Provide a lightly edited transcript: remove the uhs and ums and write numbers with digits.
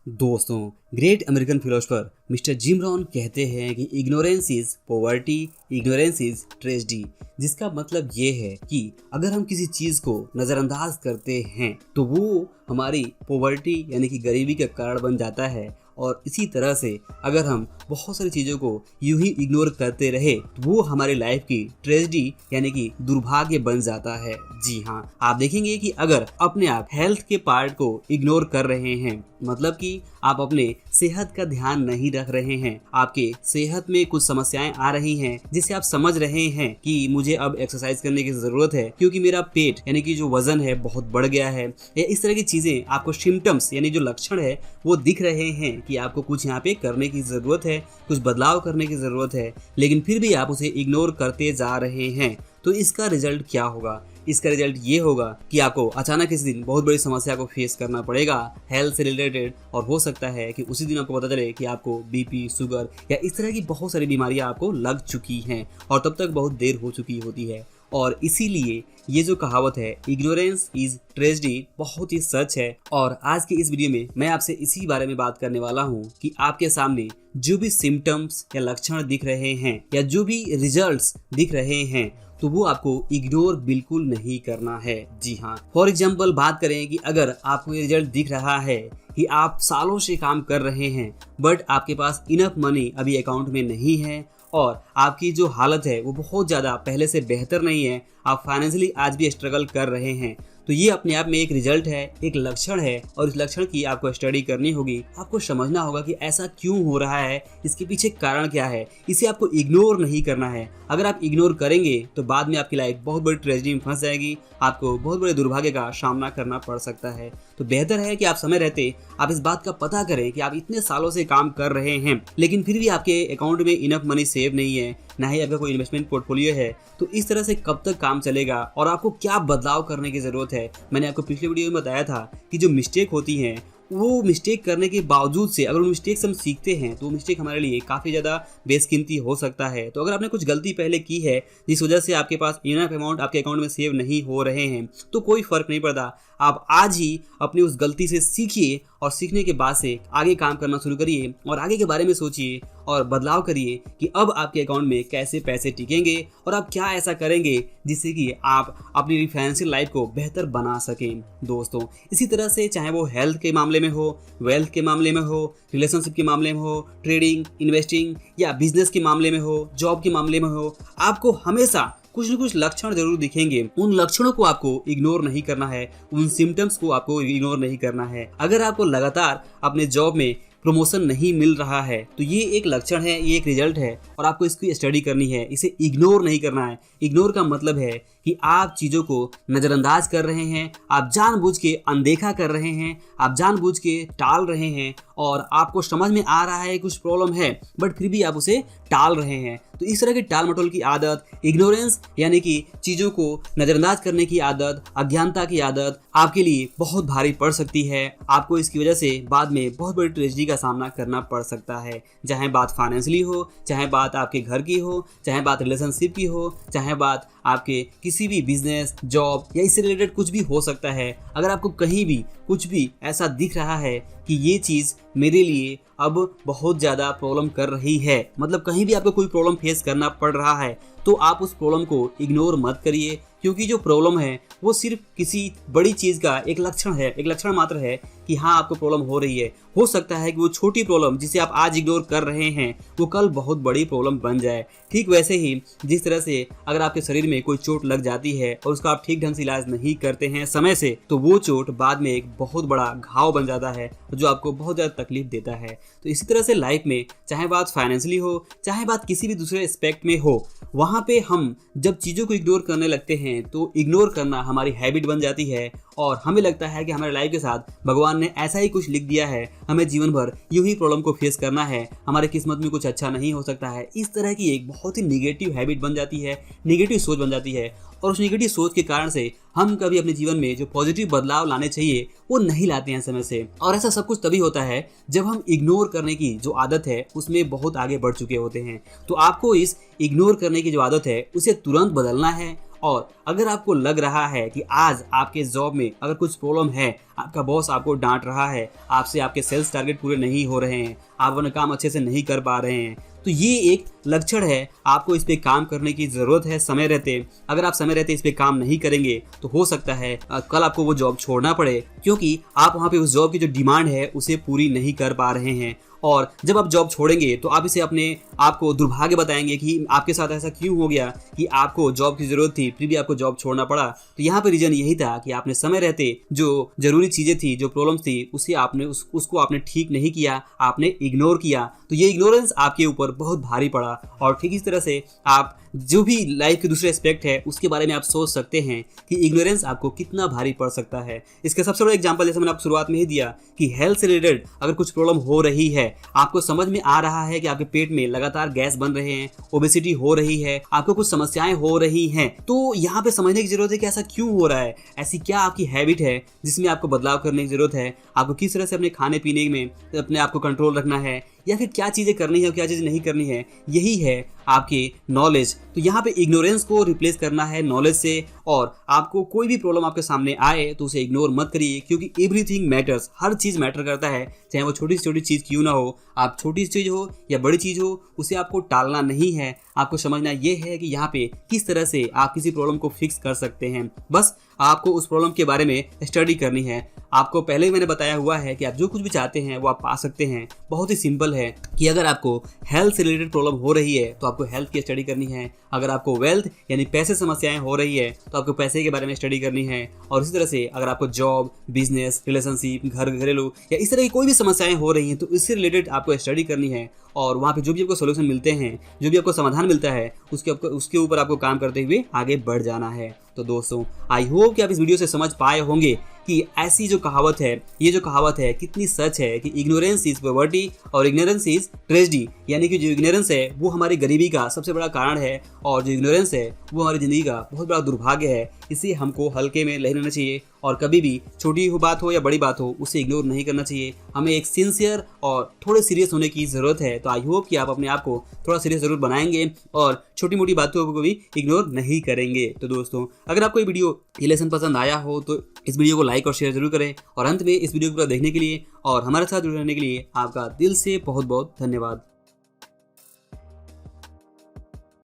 दोस्तों, great American philosopher mister Jim Rohn कहते हैं कि ignorance is poverty, ignorance is tragedy. जिसका मतलब ये है कि अगर हम किसी चीज को नजरअंदाज करते हैं तो वो हमारी पॉवर्टी यानी कि गरीबी का कारण बन जाता है। और इसी तरह से अगर हम बहुत सारी चीज़ों को यूं ही इग्नोर करते रहे तो वो हमारी लाइफ की ट्रेजेडी यानी कि दुर्भाग्य बन जाता है। जी हाँ, आप देखेंगे कि अगर अपने आप हेल्थ के पार्ट को इग्नोर कर रहे हैं, मतलब कि आप अपने सेहत का ध्यान नहीं रख रहे हैं, आपके सेहत में कुछ समस्याएं आ रही हैं जिसे आप समझ रहे हैं कि मुझे अब एक्सरसाइज करने की जरूरत है क्योंकि मेरा पेट यानी कि जो वजन है बहुत बढ़ गया है, या इस तरह की चीजें आपको सिम्टम्स यानी जो लक्षण है वो दिख रहे हैं कि आपको कुछ यहाँ पे करने की जरूरत है, कुछ बदलाव करने की जरूरत है, लेकिन फिर भी आप उसे इग्नोर करते जा रहे हैं, तो इसका रिजल्ट क्या होगा? इसका रिजल्ट ये होगा कि आपको अचानक किसी दिन बहुत बड़ी समस्या को फेस करना पड़ेगा हेल्थ से रिलेटेड, और हो सकता है कि उसी दिन आपको पता चले कि आपको बीपी, शुगर या इस तरह की बहुत सारी बीमारियां आपको लग चुकी हैं और तब तक बहुत देर हो चुकी होती है। और इसीलिए ये जो कहावत है इग्नोरेंस इज ट्रेजेडी बहुत ही सच है। और आज की इस वीडियो में मैं आपसे इसी बारे में बात करने वाला हूँ कि आपके सामने जो भी सिम्टम्स या लक्षण दिख रहे हैं या जो भी रिजल्ट्स दिख रहे हैं तो वो आपको इग्नोर बिल्कुल नहीं करना है। जी हाँ, फॉर एग्जाम्पल बात करें कि अगर आपको ये रिजल्ट दिख रहा है कि आप सालों से काम कर रहे हैं बट आपके पास इनफ मनी अभी अकाउंट में नहीं है और आपकी जो हालत है वो बहुत ज़्यादा पहले से बेहतर नहीं है, आप फाइनेंशियली आज भी स्ट्रगल कर रहे हैं, तो ये अपने आप में एक रिजल्ट है, एक लक्षण है और इस लक्षण की आपको स्टडी करनी होगी। आपको समझना होगा कि ऐसा क्यों हो रहा है, इसके पीछे कारण क्या है। इसे आपको इग्नोर नहीं करना है। अगर आप इग्नोर करेंगे तो बाद में आपकी लाइफ बहुत बड़ी ट्रेजेडी में फंस जाएगी, आपको बहुत बड़े दुर्भाग्य का सामना करना पड़ सकता है। तो बेहतर है कि आप समय रहते आप इस बात का पता करें कि आप इतने सालों से काम कर रहे हैं लेकिन फिर भी आपके अकाउंट में इनफ मनी सेव नहीं है, ना ही आपका कोई इन्वेस्टमेंट पोर्टफोलियो है, तो इस तरह से कब तक काम चलेगा और आपको क्या बदलाव करने की जरूरत है। मैंने आपको पिछले वीडियो में बताया था कि जो मिस्टेक होती हैं वो मिस्टेक करने के बावजूद से अगर उन मिस्टेक से हम सीखते हैं तो वो मिस्टेक हमारे लिए काफ़ी ज़्यादा बेशकीमती हो सकता है। तो अगर आपने कुछ गलती पहले की है जिस वजह से आपके पास इनफ अमाउंट आपके अकाउंट में सेव नहीं हो रहे हैं तो कोई फ़र्क नहीं पड़ता, आप आज ही अपनी उस गलती से सीखिए और सीखने के बाद से आगे काम करना शुरू करिए और आगे के बारे में सोचिए और बदलाव करिए कि अब आपके अकाउंट में कैसे पैसे टिकेंगे और आप क्या ऐसा करेंगे जिससे कि आप अपनी फाइनेंशियल लाइफ को बेहतर बना सकें। दोस्तों, इसी तरह से चाहे वो हेल्थ के मामले में हो, वेल्थ के मामले में हो, रिलेशनशिप के मामले में हो, ट्रेडिंग, इन्वेस्टिंग या बिजनेस के मामले में हो, जॉब के मामले में हो, आपको हमेशा कुछ न कुछ लक्षण जरूर दिखेंगे। उन लक्षणों को आपको इग्नोर नहीं करना है, उन सिम्टम्स को आपको इग्नोर नहीं करना है। अगर आपको लगातार अपने जॉब में प्रमोशन नहीं मिल रहा है तो ये एक लक्षण है, ये एक रिजल्ट है और आपको इसकी स्टडी करनी है, इसे इग्नोर नहीं करना है। इग्नोर का मतलब है कि आप चीज़ों को नज़रअंदाज कर रहे हैं, आप जानबूझ के अनदेखा कर रहे हैं, आप जानबूझ के टाल रहे हैं और आपको समझ में आ रहा है कुछ प्रॉब्लम है बट फिर भी आप उसे टाल रहे हैं। तो इस तरह की टाल मटोल की आदत, इग्नोरेंस यानी कि चीज़ों को नज़रअंदाज करने की आदत, अज्ञानता की आदत आपके लिए बहुत भारी पड़ सकती है। आपको इसकी वजह से बाद में बहुत बड़ी ट्रेजेडी का सामना करना पड़ सकता है, चाहे बात फाइनेंशियली हो, चाहे बात आपके घर की हो, चाहे बात रिलेशनशिप की हो, चाहे बात आपके किसी भी बिजनेस, जॉब या इससे रिलेटेड कुछ भी हो सकता है। अगर आपको कहीं भी कुछ भी ऐसा दिख रहा है कि ये चीज़ मेरे लिए अब बहुत ज़्यादा प्रॉब्लम कर रही है, मतलब कहीं भी आपको कोई प्रॉब्लम फेस करना पड़ रहा है, तो आप उस प्रॉब्लम को इग्नोर मत करिए, क्योंकि जो प्रॉब्लम है वो सिर्फ किसी बड़ी चीज़ का एक लक्षण है, एक लक्षण मात्र है कि हाँ आपको प्रॉब्लम हो रही है। हो सकता है कि वो छोटी प्रॉब्लम जिसे आप आज इग्नोर कर रहे हैं वो कल बहुत बड़ी प्रॉब्लम बन जाए। ठीक वैसे ही जिस तरह से अगर आपके शरीर में कोई चोट लग जाती है और उसका आप ठीक ढंग से इलाज नहीं करते हैं समय से, तो वो चोट बाद में एक बहुत बड़ा घाव बन जाता है जो आपको बहुत ज़्यादा तकलीफ देता है। तो इसी तरह से लाइफ में चाहे बात फाइनेंशियली हो, चाहे बात किसी भी दूसरे एस्पेक्ट में हो, वहाँ पे हम जब चीज़ों को इग्नोर करने लगते हैं तो इग्नोर करना हमारी हैबिट बन जाती है और हमें लगता है कि हमारे लाइफ के साथ भगवान ने ऐसा ही कुछ लिख दिया है, हमें जीवन भर यूं ही प्रॉब्लम को फेस करना है, हमारे किस्मत में कुछ अच्छा नहीं हो सकता है। इस तरह की एक बहुत ही निगेटिव हैबिट बन जाती है, निगेटिव सोच बन जाती है और उस निगेटिव सोच के कारण से हम कभी अपने जीवन में जो पॉजिटिव बदलाव लाने चाहिए वो नहीं लाते हैं समय से। और ऐसा सब कुछ तभी होता है जब हम इग्नोर करने की जो आदत है उसमें बहुत आगे बढ़ चुके होते हैं। तो आपको इस इग्नोर करने की जो आदत है उसे तुरंत बदलना है और अगर आपको लग रहा है कि आज आपके जॉब में अगर कुछ प्रॉब्लम है, आपका बॉस आपको डांट रहा है, आपसे आपके सेल्स टारगेट पूरे नहीं हो रहे हैं, आप अपना काम अच्छे से नहीं कर पा रहे हैं, तो ये एक लक्षण है, आपको इस पे काम करने की ज़रूरत है समय रहते। अगर आप समय रहते इस पे काम नहीं करेंगे तो हो सकता है कल आपको वो जॉब छोड़ना पड़े, क्योंकि आप वहाँ पे उस जॉब की जो डिमांड है उसे पूरी नहीं कर पा रहे हैं। और जब आप जॉब छोड़ेंगे तो आप इसे अपने आप को दुर्भाग्य बताएंगे कि आपके साथ ऐसा क्यों हो गया कि आपको जॉब की ज़रूरत थी फिर भी आपको जॉब छोड़ना पड़ा। तो यहाँ पे रीज़न यही था कि आपने समय रहते जो ज़रूरी चीज़ें थी, जो प्रॉब्लम्स थी, उसे आपने उसको आपने ठीक नहीं किया, आपने इग्नोर किया। तो ये इग्नोरेंस आपके ऊपर बहुत भारी पड़ा। और ठीक इस तरह से आप जो भी लाइफ के दूसरे एस्पेक्ट है उसके बारे में आप सोच सकते हैं कि इग्नोरेंस आपको कितना भारी पड़ सकता है। इसका सबसे बड़ा एग्जांपल जैसे मैंने आपको शुरुआत में ही दिया कि हेल्थ से रिलेटेड अगर कुछ प्रॉब्लम हो रही है, आपको समझ में आ रहा है कि आपके पेट में लगातार गैस बन रहे हैं, ओबेसिटी हो रही है, आपको कुछ समस्याएं हो रही हैं, तो यहाँ पे समझने की जरूरत है कि ऐसा क्यों हो रहा है, ऐसी क्या आपकी हैबिट है जिसमें आपको बदलाव करने की जरूरत है, आपको किस तरह से अपने खाने पीने में अपने आप को कंट्रोल रखना है, या फिर क्या चीज़ें करनी है और क्या चीज़ें नहीं करनी है। यही है आपकी नॉलेज। तो यहाँ पे इग्नोरेंस को रिप्लेस करना है नॉलेज से। और आपको कोई भी प्रॉब्लम आपके सामने आए तो उसे इग्नोर मत करिए, क्योंकि एवरीथिंग मैटर्स, हर चीज़ मैटर करता है, चाहे वो छोटी से छोटी चीज़ क्यों ना हो। आप छोटी चीज़ हो या बड़ी चीज़ हो, उसे आपको टालना नहीं है, आपको समझना ये है कि यहाँ पे किस तरह से आप किसी प्रॉब्लम को फिक्स कर सकते हैं। बस आपको उस प्रॉब्लम के बारे में स्टडी करनी है। आपको पहले ही मैंने बताया हुआ है कि आप जो कुछ भी चाहते हैं वो आप पा सकते हैं। बहुत ही सिंपल है कि अगर आपको हेल्थ से रिलेटेड प्रॉब्लम हो रही है तो आपको हेल्थ की स्टडी करनी है, अगर आपको वेल्थ यानी पैसे समस्याएं हो रही है तो आपको पैसे के बारे में स्टडी करनी है, और इसी तरह से अगर आपको जॉब, बिजनेस, रिलेशनशिप, घरेलू या इस तरह की कोई भी समस्याएं हो रही हैं तो इससे रिलेटेड आपको स्टडी करनी है। और वहाँ पे जो भी आपको सोल्यूशन मिलते हैं, जो भी आपको समाधान मिलता है, उसके ऊपर आपको काम करते हुए आगे बढ़ जाना है। तो दोस्तों, आई होप कि आप इस वीडियो से समझ पाए होंगे कि ऐसी जो कहावत है, ये जो कहावत है कितनी सच है कि इग्नोरेंस इज पॉवर्टी और इग्नोरेंस इज ट्रेजेडी, यानी कि जो इग्नोरेंस है वो हमारी गरीबी का सबसे बड़ा कारण है, और जो इग्नोरेंस है वो हमारी ज़िंदगी का बहुत बड़ा दुर्भाग्य है। इसे हमको हल्के में नहीं लेना चाहिए, और कभी भी छोटी बात हो या बड़ी बात हो उसे इग्नोर नहीं करना चाहिए। हमें एक सिंसियर और थोड़े सीरियस होने की ज़रूरत है। तो आई होप कि आप अपने आप को थोड़ा सीरियस ज़रूर बनाएंगे और छोटी मोटी बातों को भी इग्नोर नहीं करेंगे। तो दोस्तों, अगर आपको ये वीडियो, ये लेसन पसंद आया हो तो इस वीडियो को लाइक और शेयर जरूर करें। और अंत में इस वीडियो को पूरा देखने के लिए और हमारे साथ जुड़े रहने के लिए आपका दिल से बहुत बहुत धन्यवाद।